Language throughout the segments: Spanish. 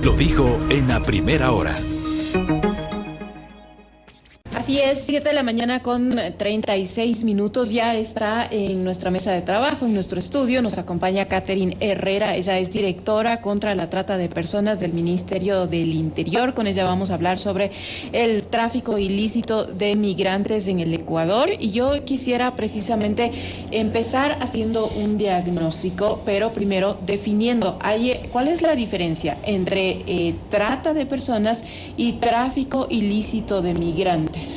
lo dijo en la primera hora. Así es, 7 de la mañana con 36 minutos, ya está en nuestra mesa de trabajo, en nuestro estudio, nos acompaña Catherine Herrera, ella es directora contra la trata de personas del Ministerio del Interior. Con ella vamos a hablar sobre el tráfico ilícito de migrantes en el Ecuador, y yo quisiera precisamente empezar haciendo un diagnóstico, pero primero definiendo, ¿cuál es la diferencia entre trata de personas y tráfico ilícito de migrantes?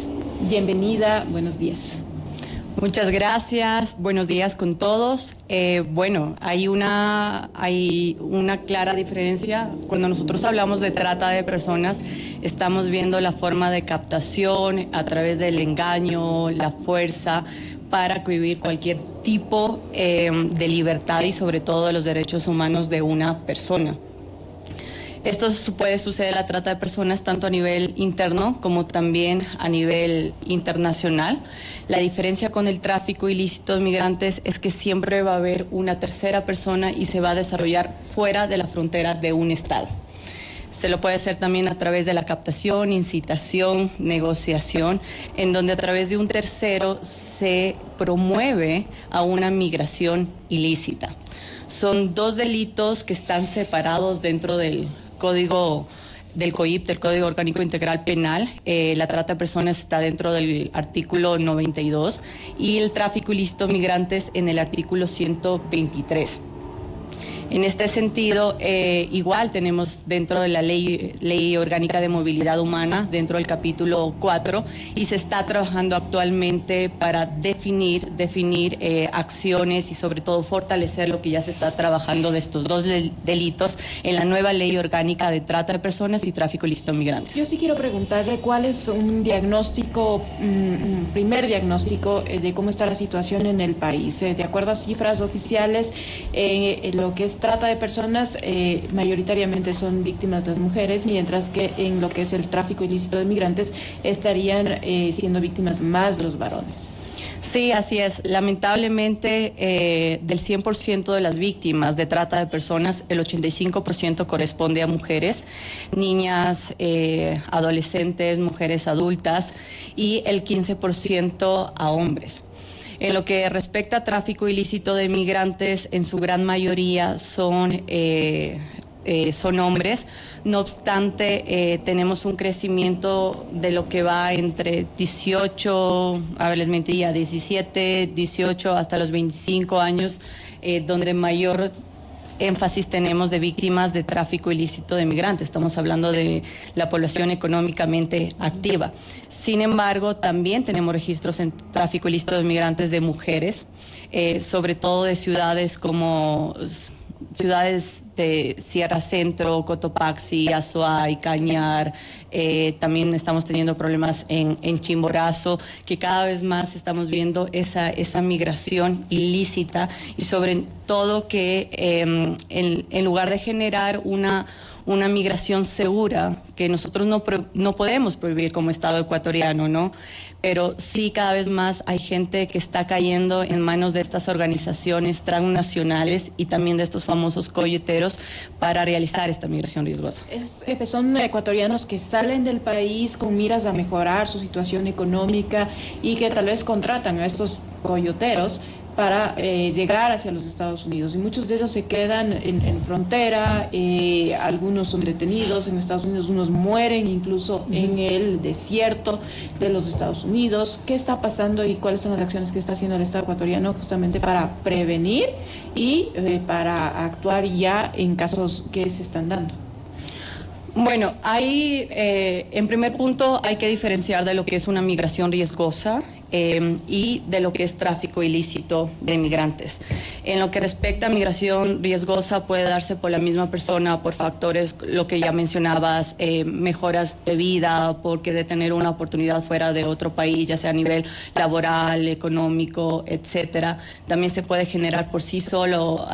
Bienvenida, buenos días. Muchas gracias, buenos días con todos. Hay una clara diferencia. Cuando nosotros hablamos de trata de personas, estamos viendo la forma de captación a través del engaño, la fuerza, para cohibir cualquier tipo de libertad y sobre todo de los derechos humanos de una persona. Esto puede suceder, la trata de personas, tanto a nivel interno como también a nivel internacional. La diferencia con el tráfico ilícito de migrantes es que siempre va a haber una tercera persona y se va a desarrollar fuera de la frontera de un estado. Se lo puede hacer también a través de la captación, incitación, negociación, en donde a través de un tercero se promueve a una migración ilícita. Son dos delitos que están separados dentro del Código del COIP, del Código Orgánico Integral Penal. La trata de personas está dentro del artículo 92 y el tráfico ilícito de migrantes en el artículo 123. En este sentido, igual tenemos dentro de la ley Orgánica de Movilidad Humana, dentro del capítulo 4, y se está trabajando actualmente para definir acciones y sobre todo fortalecer lo que ya se está trabajando de estos dos delitos en la nueva ley orgánica de trata de personas y tráfico ilícito de migrantes. Yo sí quiero preguntarle cuál es un diagnóstico, primer diagnóstico de cómo está la situación en el país. De acuerdo a cifras oficiales, lo que es trata de personas, mayoritariamente son víctimas las mujeres, mientras que en lo que es el tráfico ilícito de migrantes estarían siendo víctimas más los varones. Sí, así es. Lamentablemente, del 100% de las víctimas de trata de personas, el 85% corresponde a mujeres, niñas, adolescentes, mujeres adultas, y el 15% a hombres. En lo que respecta a tráfico ilícito de migrantes, en su gran mayoría son hombres. No obstante, tenemos un crecimiento de lo que va entre 17, 18 hasta los 25 años, donde mayor énfasis tenemos de víctimas de tráfico ilícito de migrantes. Estamos hablando de la población económicamente activa. Sin embargo, también tenemos registros en tráfico ilícito de migrantes de mujeres, sobre todo de ciudades como ciudades de Sierra Centro, Cotopaxi, Azuay, Cañar. También estamos teniendo problemas en Chimborazo, que cada vez más estamos viendo esa migración ilícita, y sobre todo que en lugar de generar una migración segura, que nosotros no podemos prohibir como Estado ecuatoriano, ¿no? Pero sí, cada vez más hay gente que está cayendo en manos de estas organizaciones transnacionales y también de estos famosos coyoteros para realizar esta migración riesgosa. Son ecuatorianos que salen del país con miras a mejorar su situación económica y que tal vez contratan a estos coyoteros para llegar hacia los Estados Unidos, y muchos de ellos se quedan en frontera, algunos son detenidos en Estados Unidos, unos mueren incluso en el desierto de los Estados Unidos. ¿Qué está pasando y cuáles son las acciones que está haciendo el Estado ecuatoriano justamente para prevenir y para actuar ya en casos que se están dando? Bueno, en primer punto hay que diferenciar de lo que es una migración riesgosa y de lo que es tráfico ilícito de migrantes. En lo que respecta a migración riesgosa, puede darse por la misma persona, por factores, lo que ya mencionabas, mejoras de vida, porque de tener una oportunidad fuera de otro país, ya sea a nivel laboral, económico, etcétera. También se puede generar por sí solo,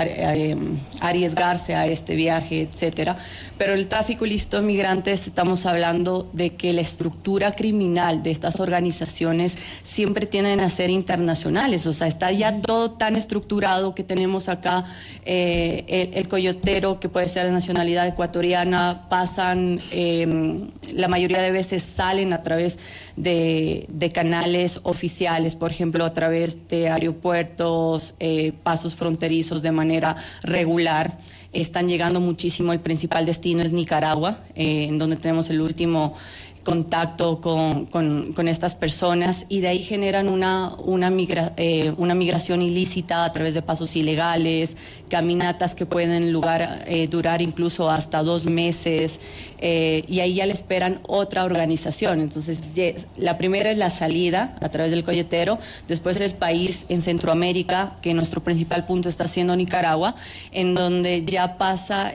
arriesgarse a este viaje, etcétera. Pero el tráfico ilícito de migrantes, estamos hablando de que la estructura criminal de estas organizaciones siempre siempre tienden a ser internacionales, o sea, está ya todo tan estructurado que tenemos acá el coyotero, que puede ser de nacionalidad ecuatoriana, pasan, la mayoría de veces salen a través de canales oficiales, por ejemplo, a través de aeropuertos, pasos fronterizos de manera regular. Están llegando muchísimo, el principal destino es Nicaragua, en donde tenemos el último contacto con estas personas, y de ahí generan una migración ilícita a través de pasos ilegales, caminatas que pueden durar incluso hasta 2 meses, y ahí ya le esperan otra organización. Entonces, la primera es la salida a través del coyotero, después el país en Centroamérica, que nuestro principal punto está siendo Nicaragua, en donde ya pasa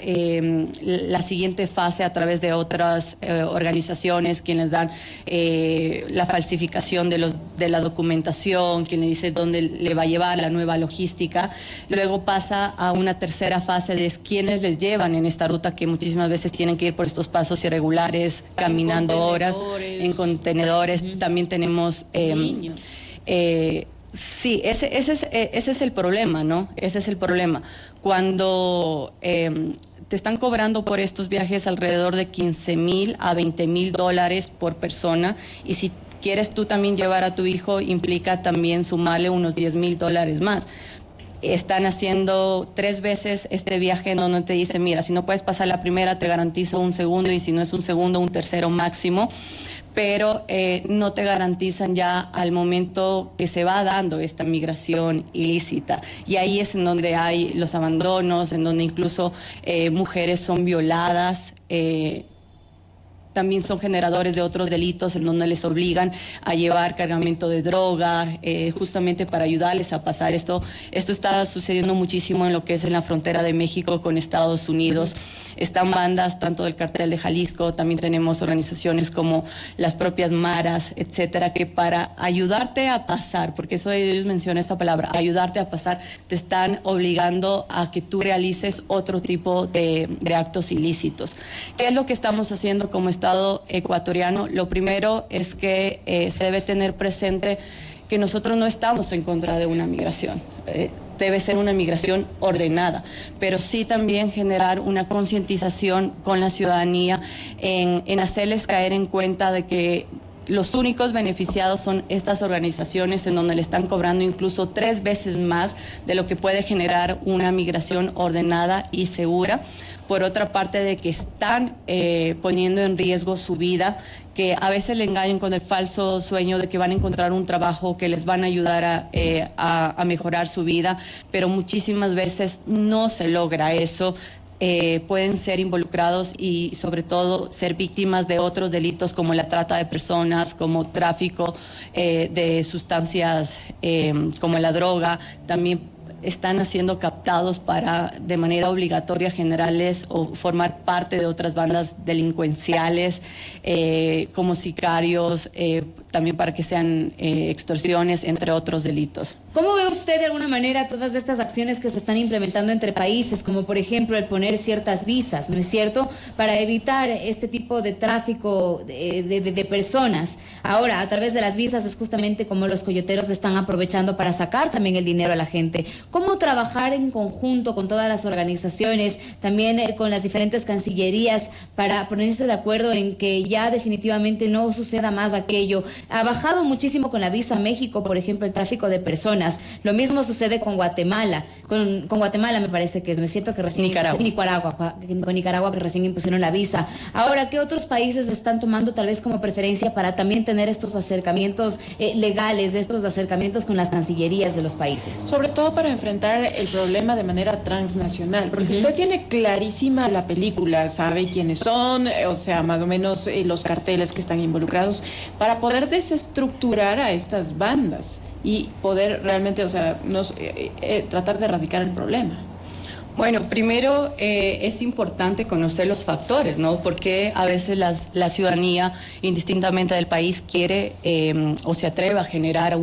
la siguiente fase a través de otras organizaciones, quienes dan la falsificación de la documentación, quien le dice dónde le va a llevar la nueva logística. Luego pasa a una tercera fase de quienes les llevan en esta ruta, que muchísimas veces tienen que ir por estos pasos irregulares, caminando horas en contenedores. También tenemos niños. Sí, ese es el problema, ¿no? Ese es el problema. Cuando te están cobrando por estos viajes alrededor de $15,000 a $20,000 por persona, y si quieres tú también llevar a tu hijo, implica también sumarle unos $10,000 más. Están haciendo 3 veces este viaje en donde te dicen, mira, si no puedes pasar la primera, te garantizo un segundo, y si no es un segundo, un tercero máximo, pero no te garantizan ya al momento que se va dando esta migración ilícita. Y ahí es en donde hay los abandonos, en donde incluso mujeres son violadas, también son generadores de otros delitos, en donde les obligan a llevar cargamento de droga, justamente para ayudarles a pasar esto. Esto está sucediendo muchísimo en lo que es en la frontera de México con Estados Unidos. Están bandas tanto del cartel de Jalisco, también tenemos organizaciones como las propias maras, etcétera, que para ayudarte a pasar, porque eso ellos mencionan esta palabra, ayudarte a pasar, te están obligando a que tú realices otro tipo de actos ilícitos. ¿Qué es lo que estamos haciendo como Estado ecuatoriano? Lo primero es que se debe tener presente que nosotros no estamos en contra de una migración. Debe ser una migración ordenada, pero sí también generar una concientización con la ciudadanía en hacerles caer en cuenta de que los únicos beneficiados son estas organizaciones, en donde le están cobrando incluso 3 veces más de lo que puede generar una migración ordenada y segura. Por otra parte, de que están poniendo en riesgo su vida, que a veces le engañan con el falso sueño de que van a encontrar un trabajo que les van a ayudar a mejorar su vida, pero muchísimas veces no se logra eso. Pueden ser involucrados y sobre todo ser víctimas de otros delitos como la trata de personas, como tráfico de sustancias como la droga. También están siendo captados para de manera obligatoria generales o formar parte de otras bandas delincuenciales como sicarios, también para que sean extorsiones, entre otros delitos. ¿Cómo ve usted de alguna manera todas estas acciones que se están implementando entre países, como por ejemplo el poner ciertas visas, ¿no es cierto?, para evitar este tipo de tráfico de personas? Ahora, a través de las visas es justamente como los coyoteros están aprovechando para sacar también el dinero a la gente. ¿Cómo trabajar en conjunto con todas las organizaciones, también con las diferentes cancillerías, para ponerse de acuerdo en que ya definitivamente no suceda más aquello? Ha bajado muchísimo con la visa México, por ejemplo, el tráfico de personas. Lo mismo sucede con Guatemala. Con Guatemala me parece que es, ¿no es cierto?, que recién con Nicaragua que recién impusieron la visa. Ahora, ¿qué otros países están tomando tal vez como preferencia para también tener estos acercamientos legales, estos acercamientos con las cancillerías de los países? Sobre todo para enfrentar el problema de manera transnacional, porque usted tiene clarísima la película, sabe quiénes son, o sea, más o menos los carteles que están involucrados, para poder desestructurar a estas bandas y poder realmente, o sea, tratar de erradicar el problema. Bueno, primero es importante conocer los factores, ¿no? Porque a veces la ciudadanía, indistintamente del país, quiere o se atreve a generar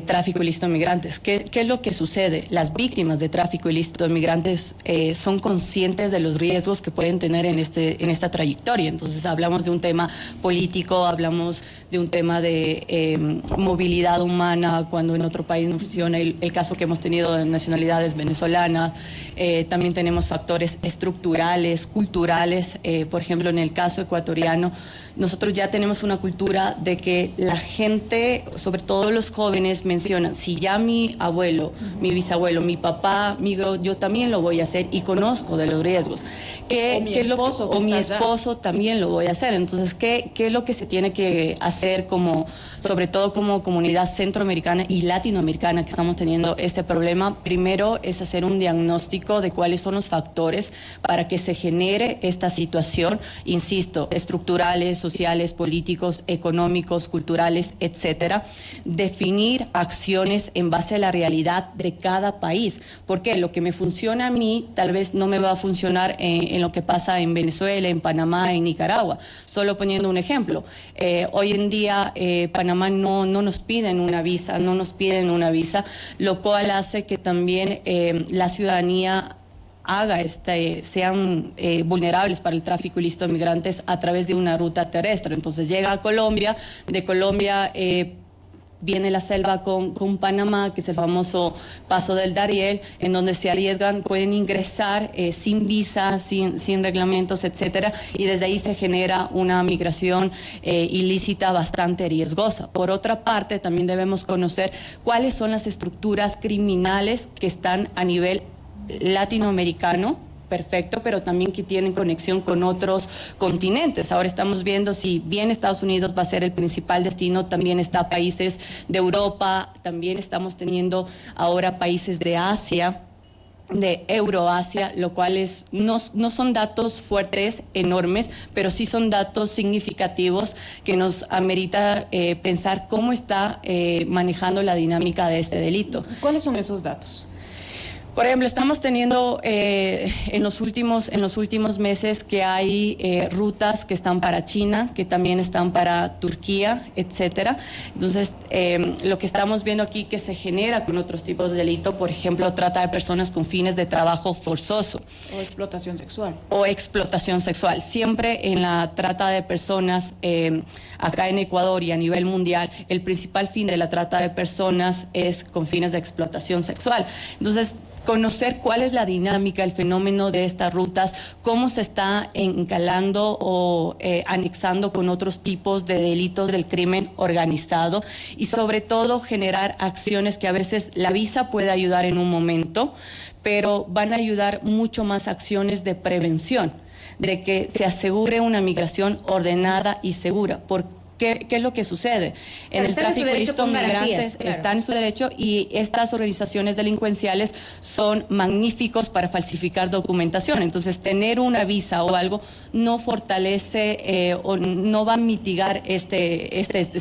tráfico ilícito de migrantes. ¿Qué es lo que sucede? Las víctimas de tráfico ilícito de migrantes son conscientes de los riesgos que pueden tener en esta trayectoria. Entonces hablamos de un tema político, hablamos de un tema de movilidad humana cuando en otro país no funciona, el caso que hemos tenido de nacionalidades venezolanas. También tenemos factores estructurales, culturales. Por ejemplo, en el caso ecuatoriano, nosotros ya tenemos una cultura de que la gente, sobre todo los jóvenes, mencionan, si ya mi abuelo, mi bisabuelo, mi papá, yo también lo voy a hacer y conozco de los riesgos. O mi esposo también lo voy a hacer. Entonces, ¿qué es lo que se tiene que hacer sobre todo como comunidad centroamericana y latinoamericana que estamos teniendo este problema? Primero es hacer un diagnóstico de cuáles son los factores para que se genere esta situación, insisto, estructurales, sociales, políticos, económicos, culturales, etcétera. Definir acciones en base a la realidad de cada país, porque lo que me funciona a mí tal vez no me va a funcionar en lo que pasa en Venezuela, en Panamá, en Nicaragua. Solo poniendo un ejemplo, hoy en día Panamá no nos piden una visa, lo cual hace que también la ciudadanía sean vulnerables para el tráfico ilícito de migrantes a través de una ruta terrestre. Entonces llega a Colombia, de Colombia viene la selva con Panamá, que es el famoso Paso del Darién, en donde se arriesgan, pueden ingresar sin visa, sin reglamentos, etcétera, y desde ahí se genera una migración ilícita bastante riesgosa. Por otra parte, también debemos conocer cuáles son las estructuras criminales que están a nivel latinoamericano, perfecto, pero también que tienen conexión con otros continentes. Ahora estamos viendo, si bien Estados Unidos va a ser el principal destino, también está países de Europa, también estamos teniendo ahora países de Asia, de Euroasia, lo cual no son datos fuertes, enormes, pero sí son datos significativos que nos amerita pensar cómo está manejando la dinámica de este delito. ¿Cuáles son esos datos? Por ejemplo, estamos teniendo en los últimos meses que hay rutas que están para China, que también están para Turquía, etcétera. Entonces, lo que estamos viendo aquí que se genera con otros tipos de delito, por ejemplo, trata de personas con fines de trabajo forzoso. O explotación sexual. O explotación sexual. Siempre en la trata de personas, acá en Ecuador y a nivel mundial, el principal fin de la trata de personas es con fines de explotación sexual. Entonces, conocer cuál es la dinámica, el fenómeno de estas rutas, cómo se está encalando o anexando con otros tipos de delitos del crimen organizado y sobre todo generar acciones que a veces la visa puede ayudar en un momento, pero van a ayudar mucho más acciones de prevención, de que se asegure una migración ordenada y segura. ¿Qué es lo que sucede? En el tráfico ilícito de migrantes están en su derecho y estas organizaciones delincuenciales son magníficos para falsificar documentación. Entonces, tener una visa o algo no fortalece o no va a mitigar este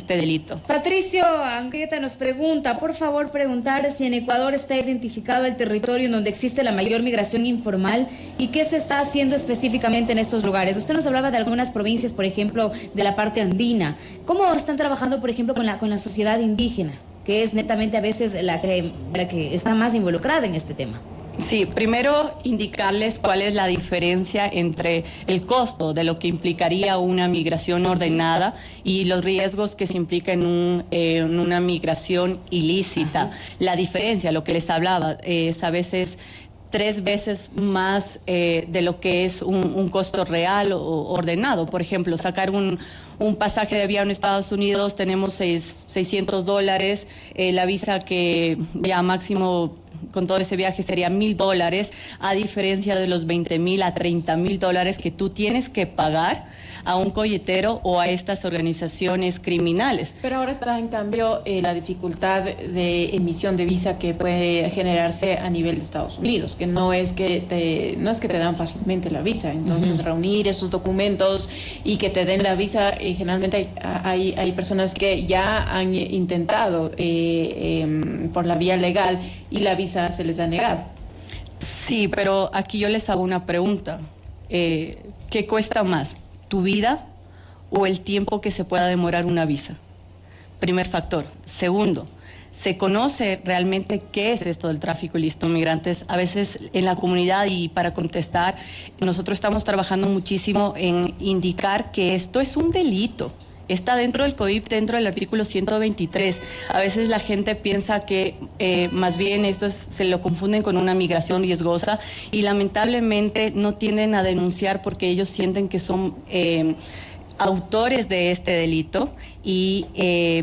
delito. Patricio Angueta nos pregunta, por favor, preguntar si en Ecuador está identificado el territorio en donde existe la mayor migración informal y qué se está haciendo específicamente en estos lugares. Usted nos hablaba de algunas provincias, por ejemplo, de la parte andina. ¿Cómo están trabajando, por ejemplo, con la sociedad indígena, que es netamente a veces la que está más involucrada en este tema? Sí, primero indicarles cuál es la diferencia entre el costo de lo que implicaría una migración ordenada y los riesgos que se implica en una migración ilícita. Ajá. La diferencia, lo que les hablaba, es a veces 3 veces más de lo que es un costo real o ordenado. Por ejemplo, sacar un pasaje de avión a Estados Unidos, tenemos $600, la visa que ya máximo con todo ese viaje sería $1,000, a diferencia de los $20,000 a $30,000 que tú tienes que pagar a un colletero o a estas organizaciones criminales. Pero ahora está en cambio la dificultad de emisión de visa que puede generarse a nivel de Estados Unidos, que no es que te dan fácilmente la visa. Entonces, reunir esos documentos y que te den la visa, generalmente hay personas que ya han intentado por la vía legal y la visa se les ha negado. Sí, pero aquí yo les hago una pregunta. ¿Qué cuesta más? ¿Tu vida o el tiempo que se pueda demorar una visa? Primer factor. Segundo, se conoce realmente qué es esto del tráfico ilícito de migrantes. A veces en la comunidad, y para contestar, nosotros estamos trabajando muchísimo en indicar que esto es un delito. Está dentro del COIP, dentro del artículo 123. A veces la gente piensa que más bien se lo confunden con una migración riesgosa y lamentablemente no tienden a denunciar porque ellos sienten que son autores de este delito y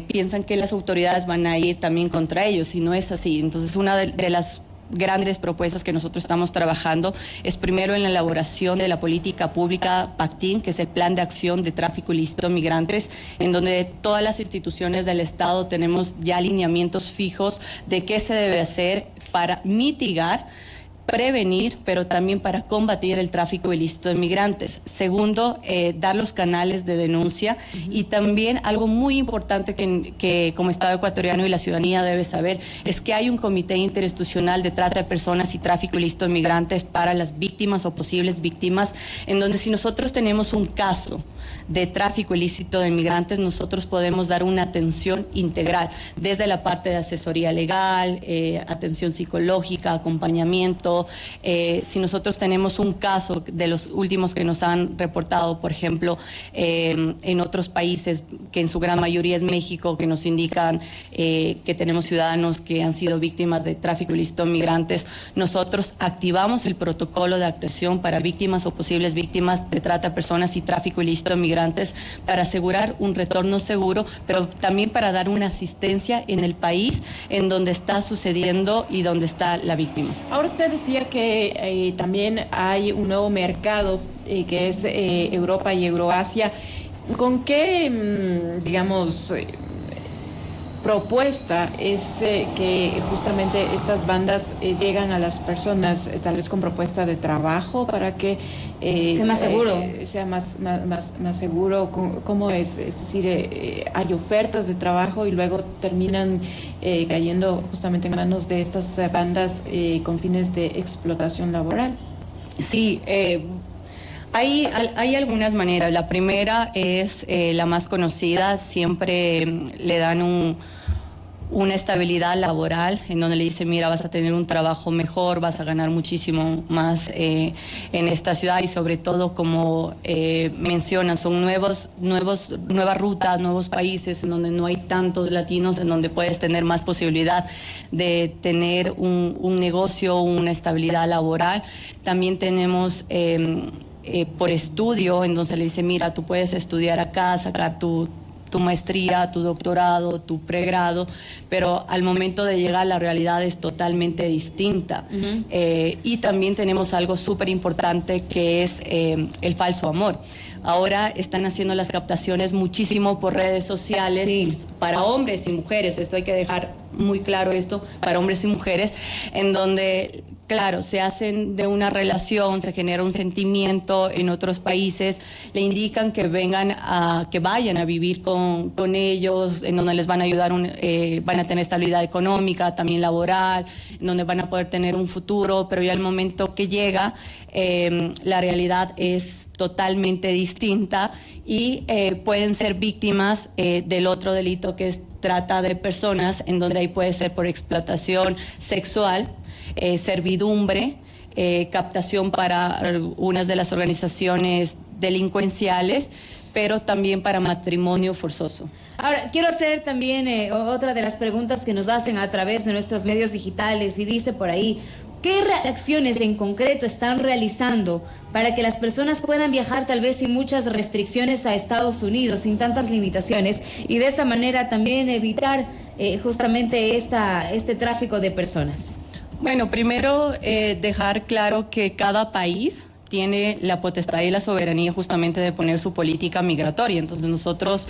piensan que las autoridades van a ir también contra ellos, y no es así. Entonces, una de las grandes propuestas que nosotros estamos trabajando es primero en la elaboración de la política pública PACTIN, que es el Plan de Acción de Tráfico Ilícito de Migrantes, en donde todas las instituciones del Estado tenemos ya alineamientos fijos de qué se debe hacer para mitigar, prevenir, pero también para combatir el tráfico ilícito de migrantes. Segundo, dar los canales de denuncia, y también algo muy importante que como Estado ecuatoriano y la ciudadanía debe saber es que hay un comité interinstitucional de trata de personas y tráfico ilícito de migrantes para las víctimas o posibles víctimas, en donde si nosotros tenemos un caso de tráfico ilícito de migrantes, nosotros podemos dar una atención integral, desde la parte de asesoría legal, atención psicológica, acompañamiento. Si nosotros tenemos un caso de los últimos que nos han reportado, por ejemplo, en otros países, que en su gran mayoría es México, que nos indican que tenemos ciudadanos que han sido víctimas de tráfico ilícito de migrantes, nosotros activamos el protocolo de actuación para víctimas o posibles víctimas de trata de personas y tráfico ilícito de migrantes, para asegurar un retorno seguro, pero también para dar una asistencia en el país en donde está sucediendo y donde está la víctima. Ahora usted decía que también hay un nuevo mercado que es Europa y Euroasia. ¿Con qué, digamos, propuesta es que justamente estas bandas llegan a las personas, tal vez con propuesta de trabajo para que sea más seguro? Sea más seguro? ¿Cómo es? Es decir, hay ofertas de trabajo y luego terminan cayendo justamente en manos de estas bandas con fines de explotación laboral. Sí, hay algunas maneras. La primera es la más conocida. Siempre le dan una estabilidad laboral, en donde le dicen: mira, vas a tener un trabajo mejor, vas a ganar muchísimo más en esta ciudad, y sobre todo, como mencionan, son nuevas rutas, nuevos países en donde no hay tantos latinos, en donde puedes tener más posibilidad de tener un negocio, una estabilidad laboral. También tenemos por estudio, entonces le dice: mira, tú puedes estudiar acá, sacar tu maestría, tu doctorado, tu pregrado, pero al momento de llegar la realidad es totalmente distinta. Uh-huh. Y también tenemos algo súper importante, que es el falso amor. Ahora están haciendo las captaciones muchísimo por redes sociales, sí, para hombres y mujeres. Esto hay que dejar muy claro, esto para hombres y mujeres, en donde, claro, se hacen de una relación, se genera un sentimiento en otros países, le indican que vayan a vivir con ellos, en donde les van a ayudar, van a tener estabilidad económica, también laboral, en donde van a poder tener un futuro, pero ya al momento que llega, la realidad es totalmente distinta, y pueden ser víctimas del otro delito, que es trata de personas, en donde ahí puede ser por explotación sexual, servidumbre, captación para unas de las organizaciones delincuenciales, pero también para matrimonio forzoso. Ahora, quiero hacer también otra de las preguntas que nos hacen a través de nuestros medios digitales, y dice por ahí: ¿qué acciones en concreto están realizando para que las personas puedan viajar tal vez sin muchas restricciones a Estados Unidos, sin tantas limitaciones, y de esa manera también evitar justamente este tráfico de personas? Bueno, primero dejar claro que cada país tiene la potestad y la soberanía justamente de poner su política migratoria. Entonces nosotros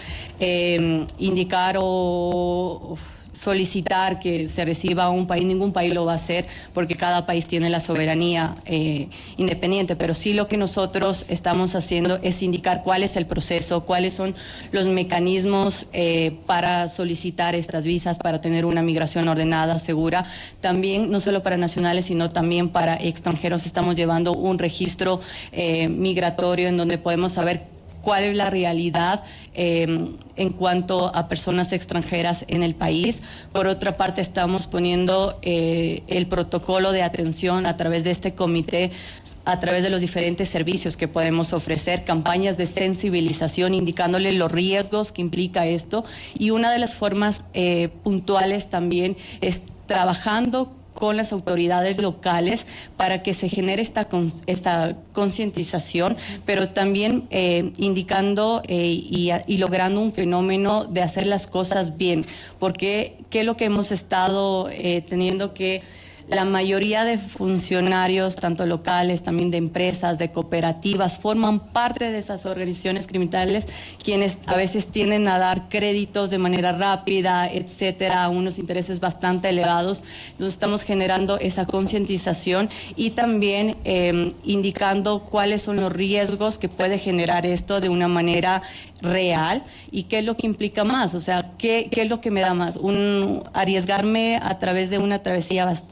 indicar o solicitar que se reciba a un país, ningún país lo va a hacer, porque cada país tiene la soberanía independiente, pero sí lo que nosotros estamos haciendo es indicar cuál es el proceso, cuáles son los mecanismos para solicitar estas visas, para tener una migración ordenada, segura. También, no solo para nacionales, sino también para extranjeros, estamos llevando un registro migratorio en donde podemos saber cuál es la realidad en cuanto a personas extranjeras en el país. Por otra parte, estamos poniendo el protocolo de atención a través de este comité, a través de los diferentes servicios que podemos ofrecer, campañas de sensibilización indicándole los riesgos que implica esto, y una de las formas puntuales también es trabajando con las autoridades locales para que se genere esta concientización, pero también indicando y logrando un fenómeno de hacer las cosas bien, porque ¿qué es lo que hemos estado teniendo que la mayoría de funcionarios, tanto locales, también de empresas, de cooperativas, forman parte de esas organizaciones criminales, quienes a veces tienden a dar créditos de manera rápida, etcétera, a unos intereses bastante elevados? Entonces estamos generando esa concientización y también indicando cuáles son los riesgos que puede generar esto de una manera real y qué es lo que implica más, o sea, qué es lo que me da más, arriesgarme a través de una travesía bastante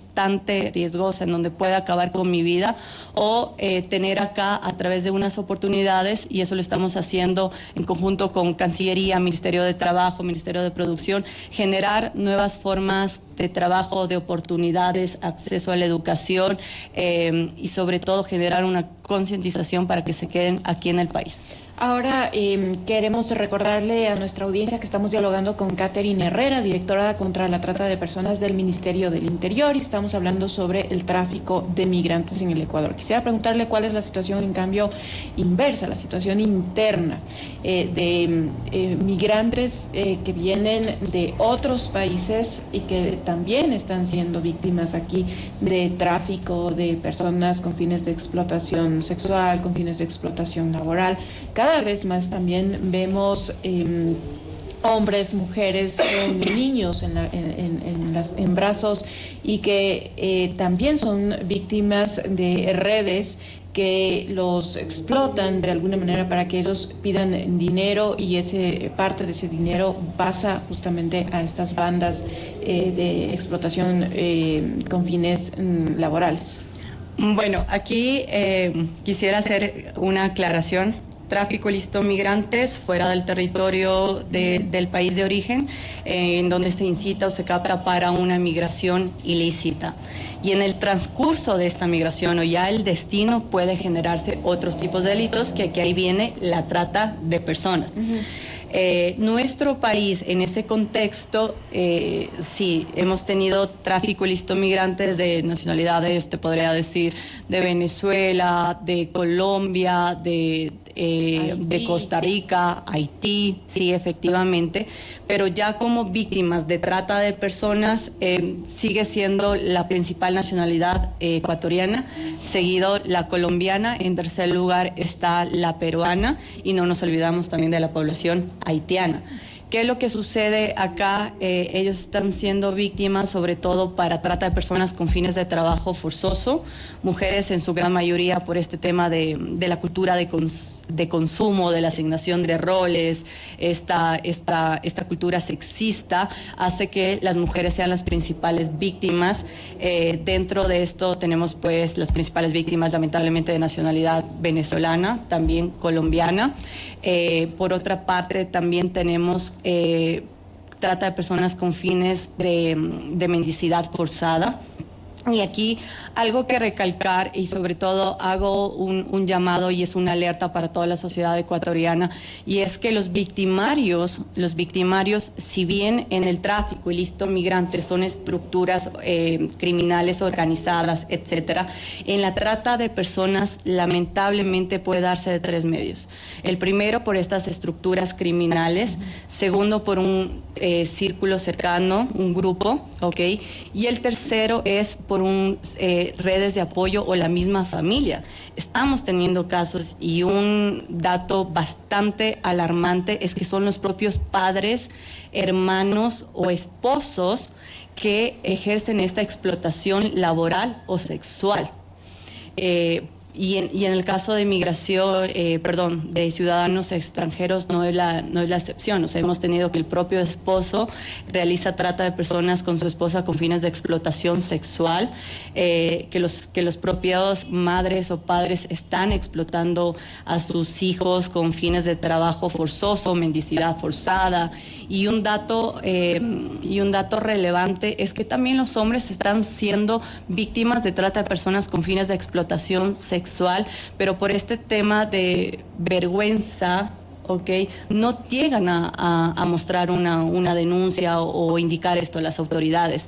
riesgosa en donde pueda acabar con mi vida, o tener acá a través de unas oportunidades, y eso lo estamos haciendo en conjunto con Cancillería, Ministerio de Trabajo, Ministerio de Producción, generar nuevas formas de trabajo, de oportunidades, acceso a la educación y sobre todo generar una concientización para que se queden aquí en el país. Ahora queremos recordarle a nuestra audiencia que estamos dialogando con Catherine Herrera, directora contra la trata de personas del Ministerio del Interior, y estamos hablando sobre el tráfico de migrantes en el Ecuador. Quisiera preguntarle cuál es la situación, en cambio, inversa, la situación interna de migrantes que vienen de otros países y que también están siendo víctimas aquí de tráfico de personas con fines de explotación sexual, con fines de explotación laboral. Cada vez más también vemos hombres, mujeres, niños en brazos, y que también son víctimas de redes que los explotan de alguna manera para que ellos pidan dinero, y parte de ese dinero pasa justamente a estas bandas de explotación con fines laborales. Bueno, aquí quisiera hacer una aclaración. Tráfico ilícito de migrantes fuera del territorio del país de origen, en donde se incita o se capta para una migración ilícita. Y en el transcurso de esta migración o ya el destino puede generarse otros tipos de delitos, que ahí viene la trata de personas. Nuestro país, en ese contexto, sí, hemos tenido tráfico ilícito de migrantes de nacionalidades, te podría decir, de Venezuela, de Colombia, de Costa Rica, Haití, sí, efectivamente, pero ya como víctimas de trata de personas sigue siendo la principal nacionalidad ecuatoriana, seguido la colombiana, en tercer lugar está la peruana, y no nos olvidamos también de la población haitiana. ¿Qué es lo que sucede acá? Ellos están siendo víctimas sobre todo para trata de personas con fines de trabajo forzoso, mujeres en su gran mayoría por este tema de la cultura de consumo, de la asignación de roles, esta cultura sexista hace que las mujeres sean las principales víctimas. Dentro de esto tenemos pues las principales víctimas lamentablemente de nacionalidad venezolana, también colombiana. Por otra parte también tenemos trata de personas con fines de mendicidad forzada. Y aquí algo que recalcar, y sobre todo hago un llamado y es una alerta para toda la sociedad ecuatoriana, y es que los victimarios, si bien en el tráfico ilícito migrantes son estructuras criminales organizadas, etcétera, en la trata de personas lamentablemente puede darse de tres medios. El primero, por estas estructuras criminales; segundo, por un círculo cercano, un grupo, ¿ok? Y el tercero es por redes de apoyo o la misma familia. Estamos teniendo casos, y un dato bastante alarmante es que son los propios padres, hermanos o esposos que ejercen esta explotación laboral o sexual. y en el caso de migración, de ciudadanos extranjeros no es la excepción. O sea, hemos tenido que el propio esposo realiza trata de personas con su esposa con fines de explotación sexual, que los propios madres o padres están explotando a sus hijos con fines de trabajo forzoso, mendicidad forzada. Y un dato relevante es que también los hombres están siendo víctimas de trata de personas con fines de explotación sexual, pero por este tema de vergüenza, no llegan a mostrar una denuncia o indicar esto a las autoridades.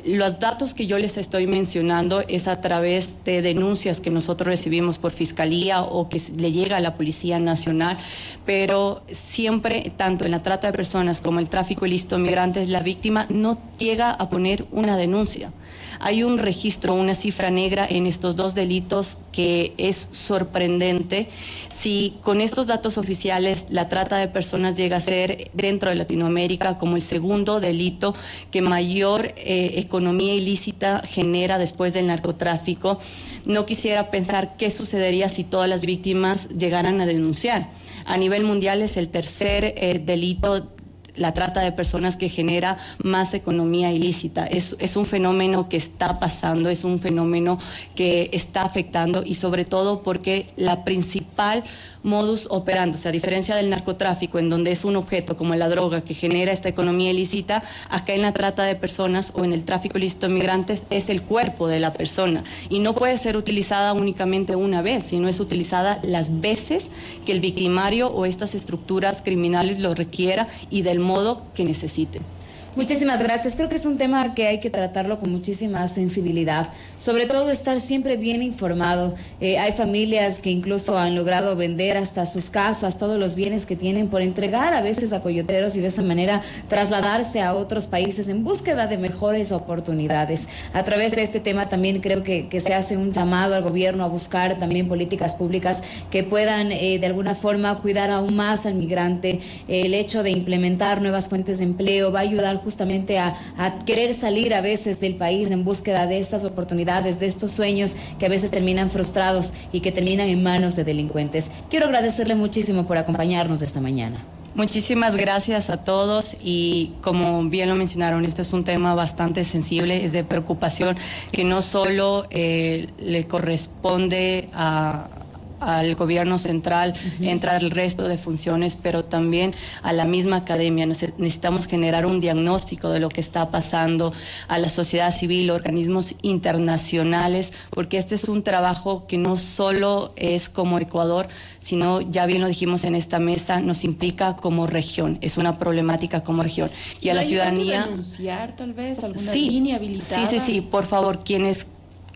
Los datos que yo les estoy mencionando es a través de denuncias que nosotros recibimos por Fiscalía o que le llega a la Policía Nacional, pero siempre, tanto en la trata de personas como el tráfico ilícito de migrantes, la víctima no llega a poner una denuncia. Hay un registro, una cifra negra en estos dos delitos que es sorprendente. Si con estos datos oficiales la trata de personas llega a ser dentro de Latinoamérica como el segundo delito que mayor economía ilícita genera después del narcotráfico, no quisiera pensar qué sucedería si todas las víctimas llegaran a denunciar. A nivel mundial es el tercer delito, la trata de personas, que genera más economía ilícita. Es un fenómeno que está pasando, es un fenómeno que está afectando, y sobre todo porque la principal modus operandi, o sea, a diferencia del narcotráfico, en donde es un objeto como la droga que genera esta economía ilícita, acá en la trata de personas o en el tráfico ilícito de migrantes es el cuerpo de la persona, y no puede ser utilizada únicamente una vez, sino es utilizada las veces que el victimario o estas estructuras criminales lo requiera y del modo que necesiten. Muchísimas gracias. Creo que es un tema que hay que tratarlo con muchísima sensibilidad. Sobre todo estar siempre bien informado. Hay familias que incluso han logrado vender hasta sus casas, todos los bienes que tienen, por entregar a veces a coyoteros y de esa manera trasladarse a otros países en búsqueda de mejores oportunidades. A través de este tema también creo que se hace un llamado al gobierno a buscar también políticas públicas que puedan de alguna forma cuidar aún más al migrante. El hecho de implementar nuevas fuentes de empleo va a ayudar justamente a querer salir a veces del país en búsqueda de estas oportunidades, de estos sueños que a veces terminan frustrados y que terminan en manos de delincuentes. Quiero agradecerle muchísimo por acompañarnos esta mañana. Muchísimas gracias a todos, y como bien lo mencionaron, este es un tema bastante sensible, es de preocupación que no solo le corresponde al gobierno central, entra el resto de funciones, pero también a la misma academia. Necesitamos generar un diagnóstico de lo que está pasando, a la sociedad civil, organismos internacionales, porque este es un trabajo que no solo es como Ecuador, sino, ya bien lo dijimos en esta mesa, nos implica como región, es una problemática como región. Y a la ciudadanía... denunciar tal vez alguna línea habilitada? Sí, por favor, quienes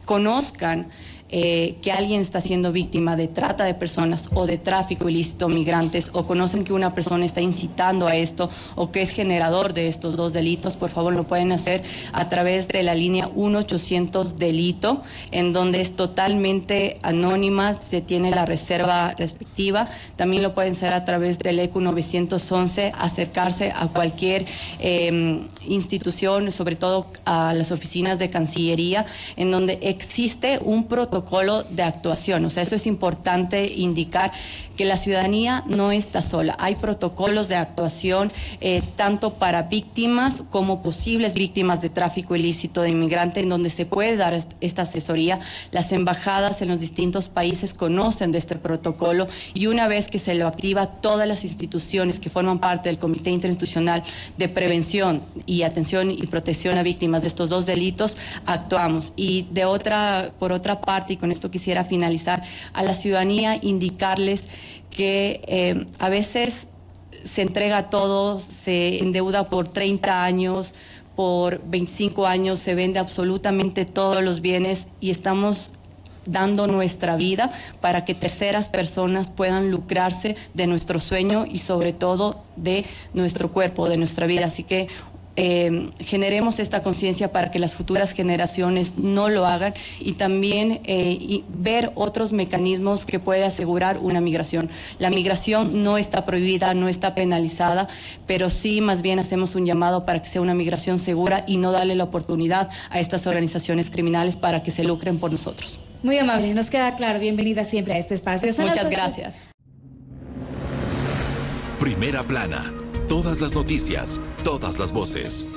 conozcan que alguien está siendo víctima de trata de personas o de tráfico ilícito migrantes, o conocen que una persona está incitando a esto o que es generador de estos dos delitos, por favor lo pueden hacer a través de la línea 1-800 delito, en donde es totalmente anónima, se tiene la reserva respectiva. También lo pueden hacer a través del ECU 911, acercarse a cualquier institución, sobre todo a las oficinas de Cancillería, en donde existe un protocolo de actuación. O sea, eso es importante indicar, que la ciudadanía no está sola. Hay protocolos de actuación tanto para víctimas como posibles víctimas de tráfico ilícito de inmigrante, en donde se puede dar esta asesoría. Las embajadas en los distintos países conocen de este protocolo, y una vez que se lo activa, todas las instituciones que forman parte del Comité Interinstitucional de Prevención y Atención y Protección a Víctimas de estos dos delitos, actuamos. Y por otra parte, y con esto quisiera finalizar, a la ciudadanía indicarles que a veces se entrega todo, se endeuda por 30 años, por 25 años, se vende absolutamente todos los bienes, y estamos dando nuestra vida para que terceras personas puedan lucrarse de nuestro sueño y sobre todo de nuestro cuerpo, de nuestra vida. Así que generemos esta conciencia para que las futuras generaciones no lo hagan, y también ver otros mecanismos que puede asegurar una migración. La migración no está prohibida, no está penalizada, pero sí más bien hacemos un llamado para que sea una migración segura y no darle la oportunidad a estas organizaciones criminales para que se lucren por nosotros. Muy amable, nos queda claro. Bienvenida siempre a este espacio. Muchas gracias. Primera plana. Todas las noticias, todas las voces.